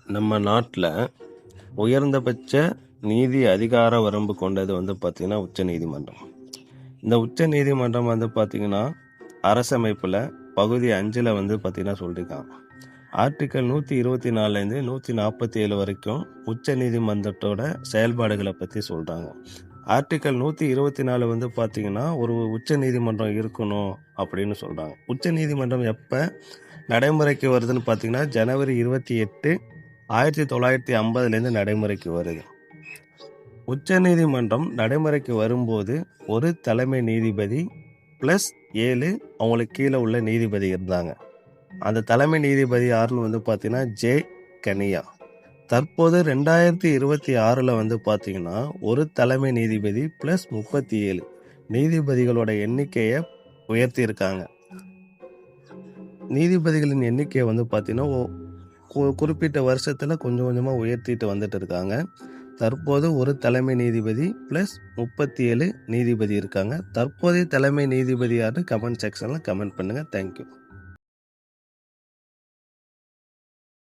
நம்ம நாட்டில் உயர்ந்தபட்ச நீதி அதிகார வரம்பு கொண்டது வந்து பார்த்திங்கன்னா உச்ச நீதிமன்றம். இந்த உச்ச நீதிமன்றம் வந்து பார்த்திங்கன்னா அரசமைப்பில் பகுதி 5ல் வந்து பார்த்திங்கன்னா சொல்லியிருக்காங்க. ஆர்டிக்கல் 124லேருந்து 147 வரைக்கும் உச்ச நீதிமன்றத்தோட செயல்பாடுகளை பற்றி சொல்கிறாங்க. ஆர்டிக்கல் 124 வந்து பார்த்திங்கன்னா ஒரு உச்ச நீதிமன்றம் இருக்கணும் அப்படின்னு சொல்கிறாங்க. உச்ச நீதிமன்றம் எப்போ நடைமுறைக்கு வருதுன்னு பார்த்திங்கன்னா ஜனவரி 28, 1950லேருந்து நடைமுறைக்கு வருது. உச்ச நீதிமன்றம் நடைமுறைக்கு வரும்போது ஒரு தலைமை நீதிபதி ப்ளஸ் 7 அவங்களுக்கு கீழே உள்ள நீதிபதி இருந்தாங்க. அந்த தலைமை நீதிபதி யாருன்னு வந்து பார்த்தீங்கன்னா ஜே கனியா. தற்போது 2026 வந்து பார்த்தீங்கன்னா ஒரு தலைமை நீதிபதி ப்ளஸ் 37 நீதிபதிகளோட எண்ணிக்கையை உயர்த்தியிருக்காங்க. நீதிபதிகளின் எண்ணிக்கையை வந்து பார்த்தீங்கன்னா குறிப்பிட்ட வருஷத்தில் கொஞ்சம் கொஞ்சமாக உயர்த்திட்டு வந்துட்டு இருக்காங்க. தற்போது ஒரு தலைமை நீதிபதி ப்ளஸ் 37 நீதிபதி இருக்காங்க. தற்போதைய தலைமை நீதிபதி யாருன்னு கமெண்ட் செக்ஷனில் கமெண்ட் பண்ணுங்கள். தேங்க்யூ.